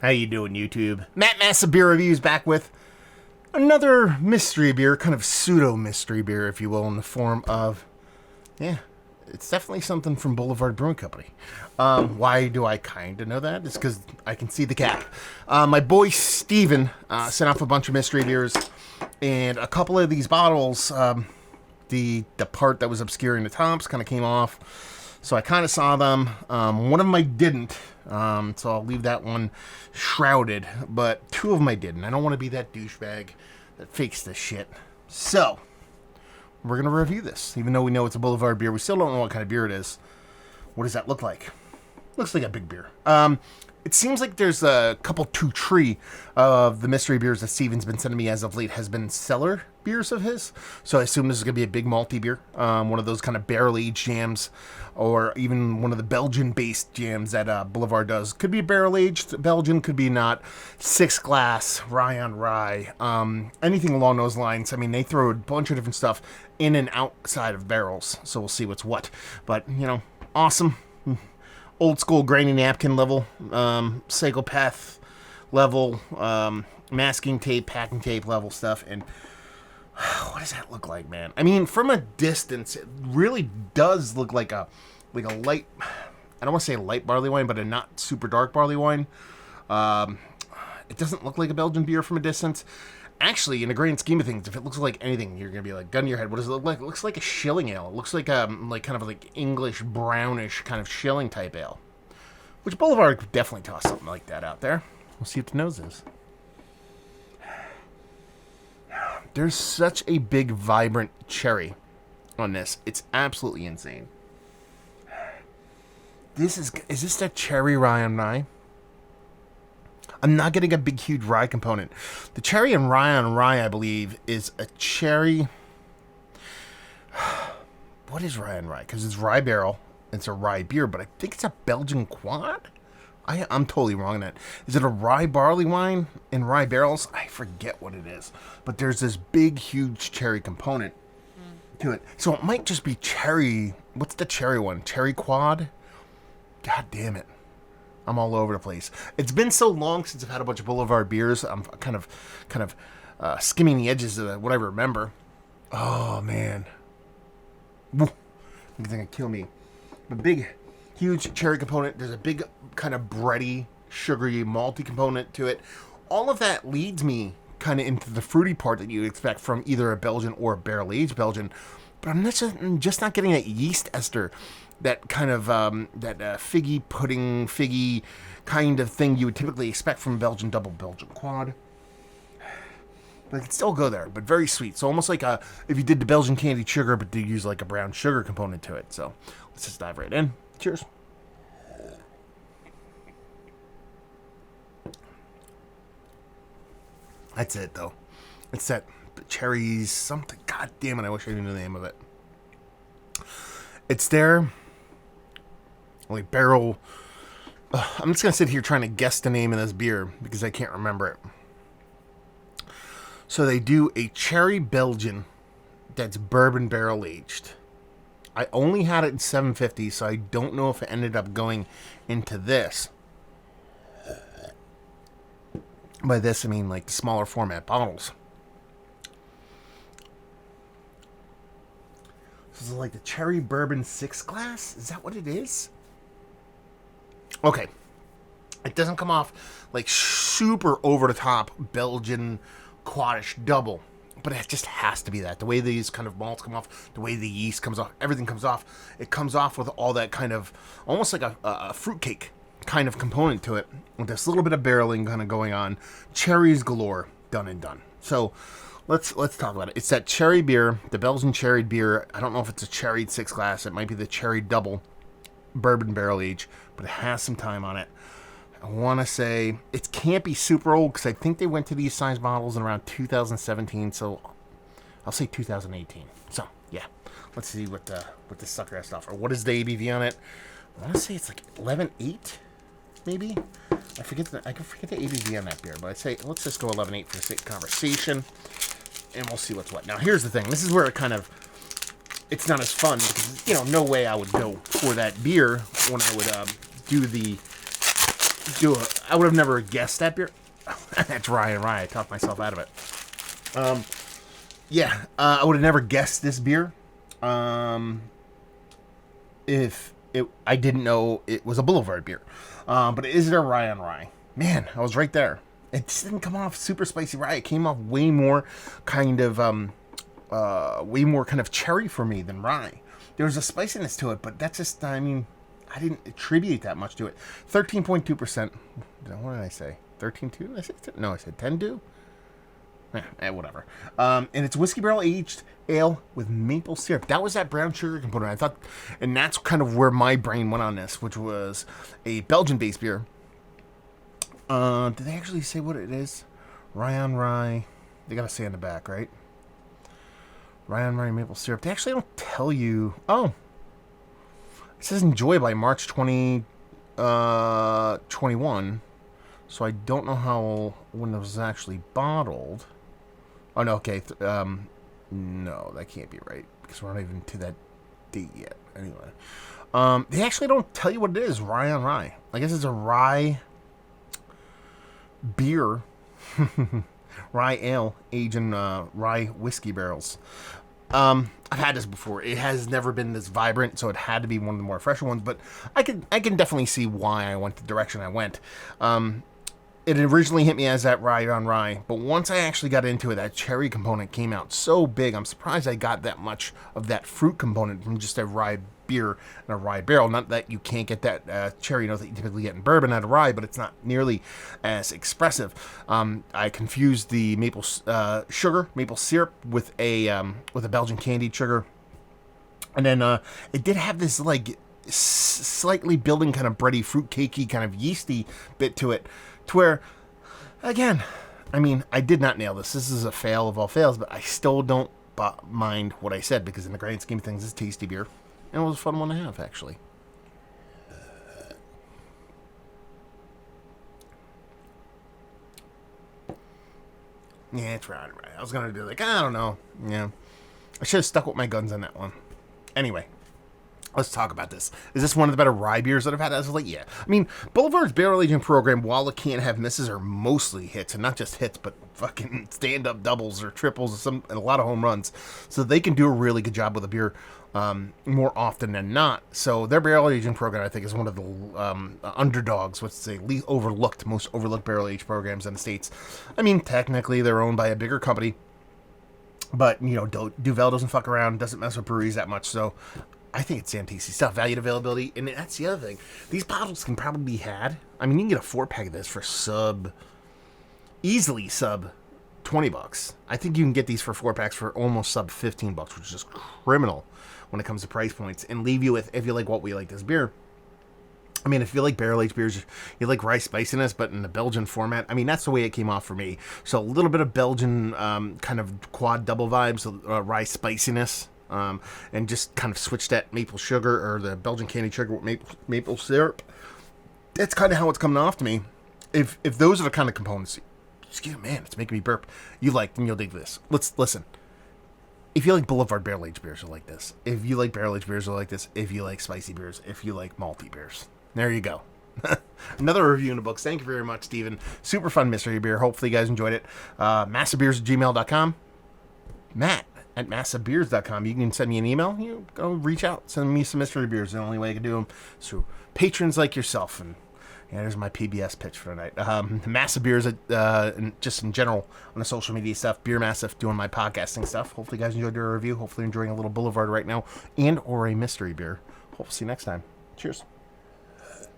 How you doing, YouTube? Matt Massa Beer Reviews back with another mystery beer, kind of pseudo-mystery beer, if you will, in the form of, it's definitely something from Boulevard Brewing Company. Why do I kind of know that? It's because I can see the cap. My boy Steven sent off a bunch of mystery beers, and a couple of these bottles, the part that was obscuring the tops kind of came off. So I kind of saw them. One of them I didn't. So I'll leave that one shrouded. But two of them I didn't. I don't want to be that douchebag that fakes this shit. So we're going to review this. Even though we know it's a Boulevard beer, we still don't know what kind of beer it is. What does that look like? Looks like a big beer. It seems like there's a couple two tree of the mystery beers that Steven's been sending me as of late has been cellar beers of his. So I assume this is going to be a big malty beer. One of those kind of barrel-aged jams, or even one of the Belgian-based jams that Boulevard does. Could be barrel-aged Belgian, could be not. 6 glass, rye on rye, anything along those lines. I mean, they throw a bunch of different stuff in and outside of barrels, so we'll see what's what. But, you know, awesome. Old school granny napkin level, psychopath level, masking tape, packing tape level stuff. And what does that look like, man? I mean, from a distance, it really does look like a light, I don't want to say a light barley wine, but a not super dark barley wine. It doesn't look like a Belgian beer from a distance. Actually, in the grand scheme of things, if it looks like anything, you're gonna be like, gun to your head. What does it look like? It looks like a shilling ale. It looks like kind of like English brownish kind of shilling type ale. Which Boulevard could definitely toss something like that out there. We'll see what the nose is. There's such a big, vibrant cherry on this. It's absolutely insane. Is this that cherry rye on rye? I'm not getting a big, huge rye component. The cherry and rye on rye, I believe, is a cherry. What is rye on rye? Because it's rye barrel. It's a rye beer, but I think it's a Belgian quad. I'm totally wrong on that. Is it a rye barley wine in rye barrels? I forget what it is. But there's this big, huge cherry component to it. So it might just be cherry. What's the cherry one? Cherry quad? God damn it. I'm all over the place. It's been so long since I've had a bunch of Boulevard beers. I'm kind of skimming the edges of what I remember. Oh, man. Woo. It's going to kill me. A big, huge cherry component. There's a big kind of bready, sugary, malty component to it. All of that leads me kind of into the fruity part that you'd expect from either a Belgian or a barrel-aged Belgian. But I'm just not getting that yeast ester, that kind of figgy pudding, figgy kind of thing you would typically expect from a Belgian double, Belgian quad. But it can still go there, but very sweet. So almost like if you did the Belgian candied sugar, but do use like a brown sugar component to it. So let's just dive right in. Cheers. That's it, though. It's that cherries something. God damn it, I wish I knew the name of it. It's their like barrel. I'm just going to sit here trying to guess the name of this beer because I can't remember it. So they do a cherry Belgian that's bourbon barrel aged. I only had it in 750, so I don't know if it ended up going into this. By this, I mean like the smaller format bottles. So this is like the cherry bourbon 6 glass? Is that what it is? Okay. It doesn't come off like super over the top Belgian quadish double, but it just has to be that. The way these kind of malts come off, the way the yeast comes off, everything comes off. It comes off with all that kind of almost like a fruitcake kind of component to it, with this little bit of barreling kind of going on. Cherries galore, done and done. So let's talk about it. It's that cherry beer, the Belgian cherry beer. I don't know if it's a cherried 6 glass. It might be the cherry double bourbon barrel age, but it has some time on it. I want to say it can't be super old because I think they went to these size bottles in around 2017. So I'll say 2018. So yeah, let's see what this sucker has to offer. What is the ABV on it? I want to say it's like 11.8, maybe. I can forget the ABV on that beer, but I'd say let's just go 11.8 for the sake of conversation, and we'll see what's what. Now here's the thing. This is where it's not as fun because no way I would go for that beer when I would do the I would have never guessed that beer. That's Ryan Rye. I talked myself out of it. I would have never guessed this beer. If I didn't know it was a Boulevard beer. But is it a Ryan Rye? Man, I was right there. It just didn't come off super spicy rye. It came off way more kind of cherry for me than rye. There was a spiciness to it, but that's just, I didn't attribute that much to it. 13.2%. What did I say? 13.2? No, I said 10.2? Whatever. And it's whiskey barrel aged ale with maple syrup. That was that brown sugar component. I thought, and that's kind of where my brain went on this, which was a Belgian-based beer. Did they actually say what it is? Ryan Rye. They gotta say on the back, right? Ryan Rye maple syrup. They actually don't tell you. Oh. It says enjoy by March 2021. So I don't know when it was actually bottled. Oh, no, okay. No, that can't be right. Because we're not even to that date yet. Anyway. They actually don't tell you what it is. Ryan Rye. I guess it's a rye beer. Rye ale aged in rye whiskey barrels. I've had this before. It has never been this vibrant, so it had to be one of the more fresher ones. But I can definitely see why I went the direction I went. It originally hit me as that rye on rye, but once I actually got into it, that cherry component came out so big. I'm surprised I got that much of that fruit component from just a rye beer and a rye barrel. Not that you can't get that cherry note that you typically get in bourbon out of rye, but it's not nearly as expressive. I confused the maple syrup with a Belgian candied sugar, and then it did have this like slightly building kind of bready, fruit cakey, kind of yeasty bit to it. To where, again, I did not nail this. This is a fail of all fails, but I still don't mind what I said, because in the grand scheme of things, it's tasty beer. And it was a fun one to have, actually. Yeah, it's right. I was going to do I don't know. Yeah. I should have stuck with my guns on that one. Anyway. Let's talk about this. Is this one of the better rye beers that I've had as of late? Yeah. Boulevard's barrel aging program, while it can't have misses, are mostly hits, and not just hits, but fucking stand-up doubles or triples and a lot of home runs. So they can do a really good job with a beer more often than not. So their barrel aging program, I think, is one of the underdogs, let's say, most overlooked barrel aged programs in the States. Technically, they're owned by a bigger company, but, Duvel doesn't fuck around, doesn't mess with breweries that much, so I think it's damn tasty stuff. Value to availability, and that's the other thing. These bottles can probably be had. You can get a 4-pack of this for easily sub $20. I think you can get these for 4-packs for almost sub $15, which is just criminal when it comes to price points, and leave you with, if you like what we like this beer. If you like barrel-aged beers, you like rye spiciness, but in the Belgian format, that's the way it came off for me. So a little bit of Belgian kind of quad double vibes, rye spiciness, and just kind of switch that maple sugar, or the Belgian candied sugar with maple syrup. That's kind of how it's coming off to me. If those are the kind of components, excuse me, man, it's making me burp, you like, then you'll dig this. Let's listen. If you like Boulevard barrel-aged beers, you'll like this. If you like barrel-aged beers, you'll like this. If you like spicy beers, if you like malty beers. There you go. Another review in the books. Thank you very much, Steven. Super fun mystery beer. Hopefully you guys enjoyed it. Massabeers@gmail.com. Matt@massabeers.com. You can send me an email. Go reach out. Send me some mystery beers. The only way I can do them is through patrons like yourself. And there's my PBS pitch for tonight. Massa Beers, just in general on the social media stuff. Beer Massive, doing my podcasting stuff. Hopefully you guys enjoyed your review. Hopefully you're enjoying a little Boulevard right now, and or a mystery beer. Hope to see you next time. Cheers.